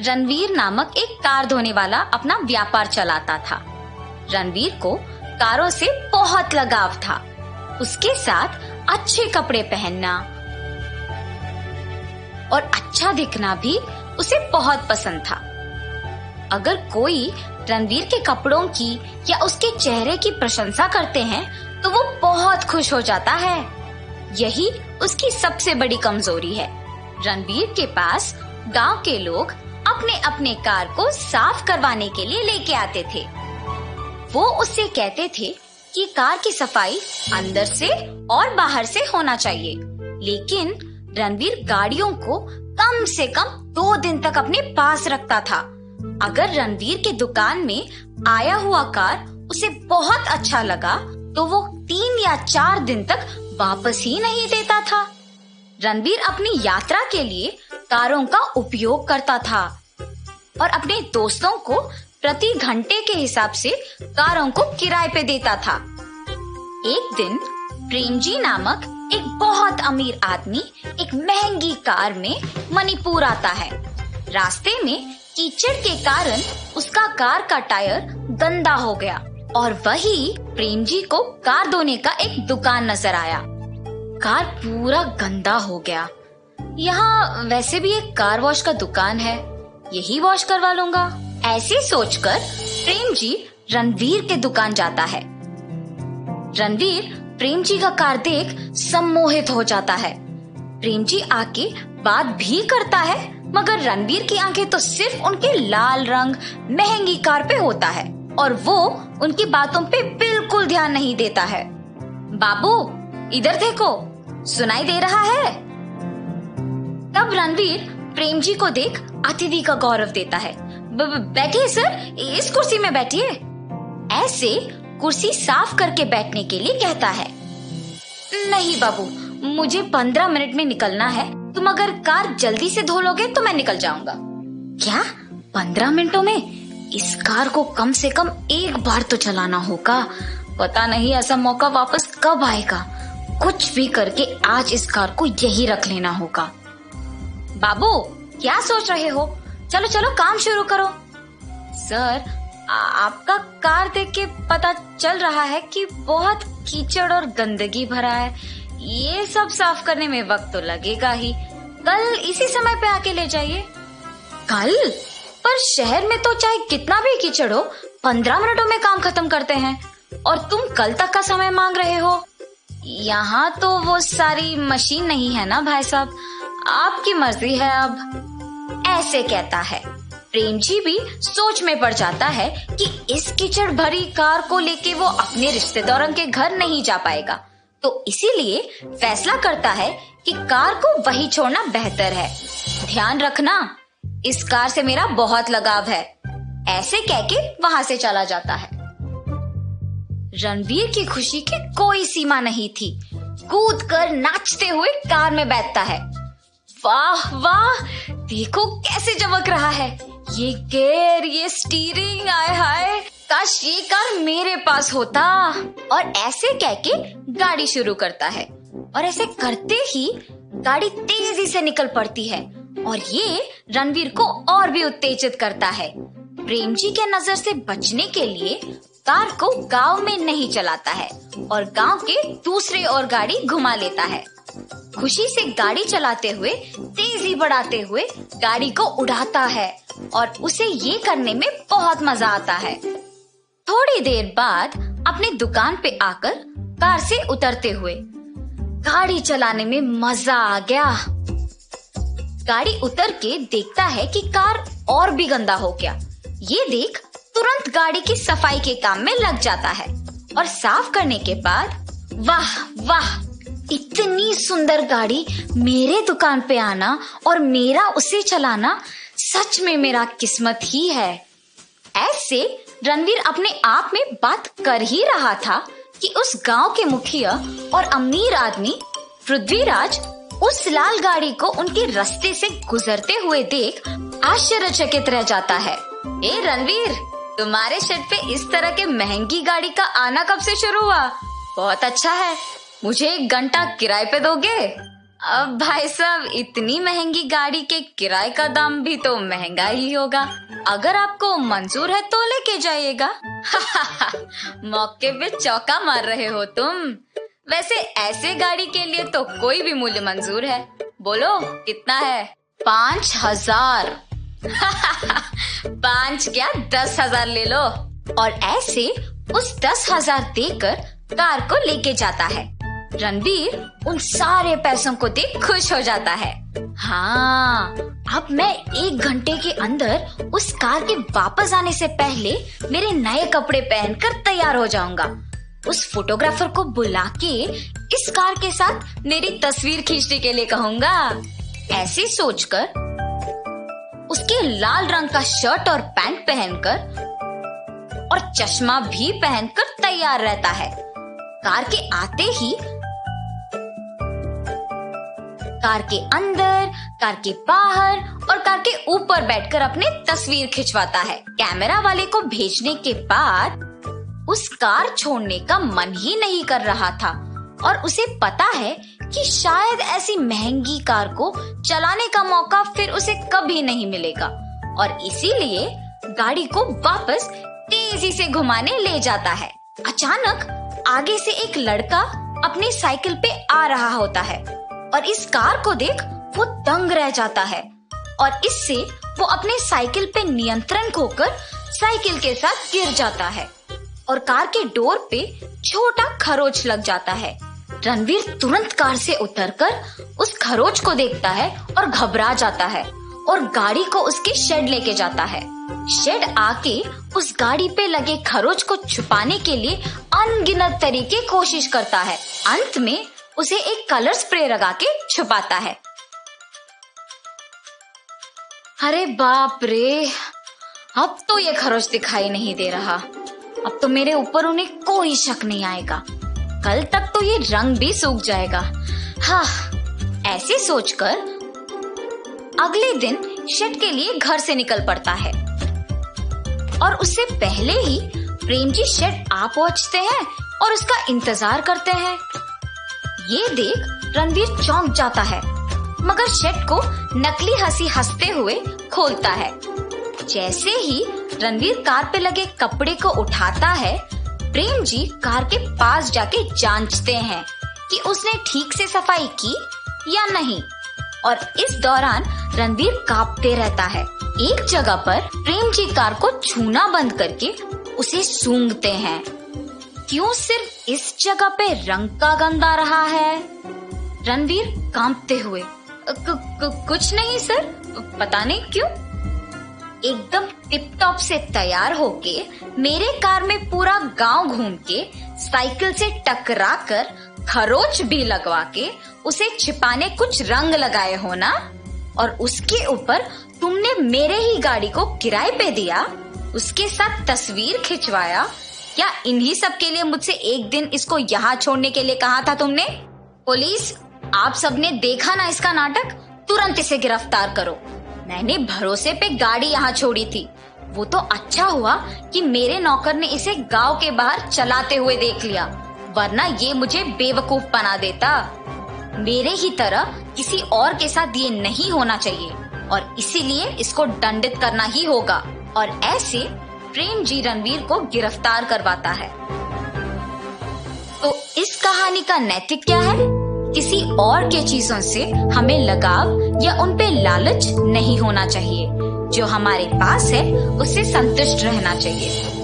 रणवीर नामक एक कार धोने वाला अपना व्यापार चलाता था। रणवीर को कारों से बहुत लगाव था। उसके साथ अच्छे कपड़े पहनना और अच्छा दिखना भी उसे बहुत पसंद था। अगर कोई रणवीर के कपड़ों की या उसके चेहरे की प्रशंसा करते हैं तो वो बहुत खुश हो जाता है। यही उसकी सबसे बड़ी कमजोरी है। रणवीर के पास गांव के लोग अपने अपने कार को साफ करवाने के लिए लेके आते थे। वो उससे कहते थे कि कार की सफाई अंदर से और बाहर से होना चाहिए, लेकिन रणवीर गाड़ियों को कम से कम 2 दिन तक अपने पास रखता था। अगर रणवीर के दुकान में आया हुआ कार उसे बहुत अच्छा लगा तो वो 3 या 4 दिन तक वापस ही नहीं देता था। रणवीर अपनी यात्रा के लिए कारों का उपयोग करता था और अपने दोस्तों को प्रति घंटे के हिसाब से कारों को किराए पे देता था। एक दिन प्रेमजी नामक एक बहुत अमीर आदमी एक महंगी कार में मणिपुर आता है। रास्ते में कीचड़ के कारण उसका कार का टायर गंदा हो गया और वही प्रेमजी को कार धोने का एक दुकान नजर आया। कार पूरा गंदा हो गया। यहाँ वैसे भी एक कार वॉश का दुकान है, यही वॉश करवा लूंगा। ऐसे सोचकर प्रेमजी रणवीर के दुकान जाता है। रणवीर प्रेमजी का कार देख सम्मोहित हो जाता है। प्रेमजी आके बात भी करता है, मगर रणवीर की आंखें तो सिर्फ उनके लाल रंग महंगी कार पे होता है और वो उनकी बातों पे बिल्कुल ध्यान नहीं देता है। बाबू इधर देखो, सुनाई दे रहा है? तब रणवीर प्रेमजी को देख अतिथि का गौरव देता है। बैठिए सर, इस कुर्सी में बैठिए। ऐसे कुर्सी साफ करके बैठने के लिए कहता है। नहीं बाबू, मुझे 15 मिनट में निकलना है। तुम अगर कार जल्दी से धो लोगे तो मैं निकल जाऊंगा। क्या 15 मिनटों में? इस कार को कम से कम एक बार तो चलाना होगा। पता नहीं ऐसा मौका वापस कब आएगा। कुछ भी करके आज इस कार को यही रख लेना होगा। बाबू क्या सोच रहे हो? चलो चलो काम शुरू करो। सर, आपका कार देख के पता चल रहा है कि बहुत कीचड़ और गंदगी भरा है। ये सब साफ करने में वक्त तो लगेगा ही। कल इसी समय पे आके ले जाइए। कल? पर शहर में तो चाहे कितना भी कीचड़ हो 15 मिनटों में काम खत्म करते हैं और तुम कल तक का समय मांग रहे हो। यहाँ तो वो सारी मशीन नहीं है ना भाई साहब, आपकी मर्जी है अब। ऐसे कहता है। प्रेमजी भी सोच में पड़ जाता है कि इस कीचड़ भरी कार को लेके वो अपने रिश्तेदारों के घर नहीं जा पाएगा, तो इसीलिए फैसला करता है कि कार को वही छोड़ना बेहतर है। ध्यान रखना, इस कार से मेरा बहुत लगाव है। ऐसे कह के वहां से चला जाता है। रणवीर की खुशी की कोई सीमा नहीं थी। कूद कर नाचते हुए कार में बैठता है। वाह वाह, देखो कैसे चमक रहा है। ये गियर, ये स्टीयरिंग, आय हाय, काश ये कार मेरे पास होता। और ऐसे कह के गाड़ी शुरू करता है और ऐसे करते ही गाड़ी तेजी से निकल पड़ती है और ये रणवीर को और भी उत्तेजित करता है। प्रेमजी के नजर से बचने के लिए कार को गांव में नहीं चलाता है और गांव के दूसरे ओर गाड़ी घुमा लेता है। खुशी से गाड़ी चलाते हुए तेजी बढ़ाते हुए गाड़ी को उड़ाता है और उसे ये करने में बहुत मजा आता है। थोड़ी देर बाद अपने दुकान पे आकर कार से उतरते हुए गाड़ी चलाने में मजा आ गया। गाड़ी उतर के देखता है कि कार और भी गंदा हो गया। ये देख तुरंत गाड़ी की सफाई के काम में लग जाता है और साफ करने के बाद वाह वाह, इतनी सुंदर गाड़ी मेरे दुकान पे आना और मेरा उसे चलाना सच में मेरा किस्मत ही है। ऐसे रणवीर अपने आप में बात कर ही रहा था कि उस गांव के मुखिया और अमीर आदमी पृथ्वीराज उस लाल गाड़ी को उनके रास्ते से गुजरते हुए देख आश्चर्यचकित रह जाता है। ए रणवीर, तुम्हारे शेड पे इस तरह के महंगी गाड़ी का आना कब से शुरू हुआ? बहुत अच्छा है, मुझे 1 घंटा किराए पे दोगे? अब भाई साहब, इतनी महंगी गाड़ी के किराए का दाम भी तो महंगा ही होगा। अगर आपको मंजूर है तो लेके जाइएगा। मौके पे चौका मार रहे हो तुम। वैसे ऐसे गाड़ी के लिए तो कोई भी मूल्य मंजूर है। बोलो कितना है? 5,000। 5 क्या 10,000 ले लो। और ऐसे उस 10,000 देकर कार को लेके जाता है। रणवीर उन सारे पैसों को देख खुश हो जाता है। हाँ, अब मैं 1 घंटे के अंदर उस कार के वापस आने से पहले मेरे नए कपड़े पहनकर तैयार हो जाऊंगा। उस फोटोग्राफर को बुला के इस कार के साथ मेरी तस्वीर खींचने के लिए कहूंगा। ऐसे सोचकर उसके लाल रंग का शर्ट और पैंट पहनकर और चश्मा भी पहनकर तैयार रहता है। कार के आते ही कार के अंदर, कार के बाहर और कार के ऊपर बैठकर अपनी तस्वीर खिंचवाता है। कैमरा वाले को भेजने के बाद उस कार छोड़ने का मन ही नहीं कर रहा था और उसे पता है कि शायद ऐसी महंगी कार को चलाने का मौका फिर उसे कभी नहीं मिलेगा और इसीलिए गाड़ी को वापस तेजी से घुमाने ले जाता है। अचानक आगे से एक लड़का अपनी साइकिल पे आ रहा होता है और इस कार को देख वो दंग रह जाता है और इससे वो अपने साइकिल पे नियंत्रण खोकर साइकिल के साथ गिर जाता है और कार के डोर पे छोटा खरोच लग जाता है। रणवीर तुरंत कार से उतरकर उस खरोच को देखता है और घबरा जाता है और गाड़ी को उसके शेड लेके जाता है। शेड आके उस गाड़ी पे लगे खरोच को छुपाने के लिए अनगिनत तरीके कोशिश करता है। अंत में उसे एक कलर स्प्रे लगा के छुपाता है। अरे बाप रे, अब तो ये खरोच दिखाई नहीं दे रहा। अब तो मेरे ऊपर उन्हें कोई शक नहीं आएगा। कल तक तो ये रंग भी सूख जाएगा। हाँ, ऐसे सोचकर अगले दिन शेड के लिए घर से निकल पड़ता है और उससे पहले ही प्रेम जी शेड आ पहुंचते हैं और उसका इंतजार करते हैं। ये देख रणवीर चौंक जाता है मगर शेड को नकली हंसी हंसते हुए खोलता है। जैसे ही रणवीर कार पे लगे कपड़े को उठाता है, प्रेम जी कार के पास जाके जांचते हैं कि उसने ठीक से सफाई की या नहीं और इस दौरान रणवीर कांपते रहता है। एक जगह पर प्रेम जी कार को छूना बंद करके उसे सूंघते हैं। क्यों सिर्फ इस जगह पे रंग का गंध आ रहा है? रणवीर कांपते हुए कुछ नहीं सर, पता नहीं क्यों। एकदम टिप टॉप से तैयार होके मेरे कार में पूरा गांव घूम के साइकिल से टकरा कर खरोच भी लगवा के उसे छिपाने कुछ रंग लगाए हो ना, और उसके ऊपर तुमने मेरे ही गाड़ी को किराए पे दिया, उसके साथ तस्वीर खिंचवाया। क्या इन्हीं सब के लिए मुझसे एक दिन इसको यहाँ छोड़ने के लिए कहा था तुमने? पुलिस, आप सबने देखा ना इसका नाटक, तुरंत इसे गिरफ्तार करो। मैंने भरोसे पे गाड़ी यहाँ छोड़ी थी। वो तो अच्छा हुआ कि मेरे नौकर ने इसे गांव के बाहर चलाते हुए देख लिया, वरना ये मुझे बेवकूफ बना देता। मेरे ही तरह किसी और के साथ ये नहीं होना चाहिए और इसीलिए इसको दंडित करना ही होगा। और ऐसे प्रेम जी रणवीर को गिरफ्तार करवाता है। तो इस कहानी का नैतिक क्या है? किसी और के चीजों से हमें लगाव या उन पे लालच नहीं होना चाहिए। जो हमारे पास है उससे संतुष्ट रहना चाहिए।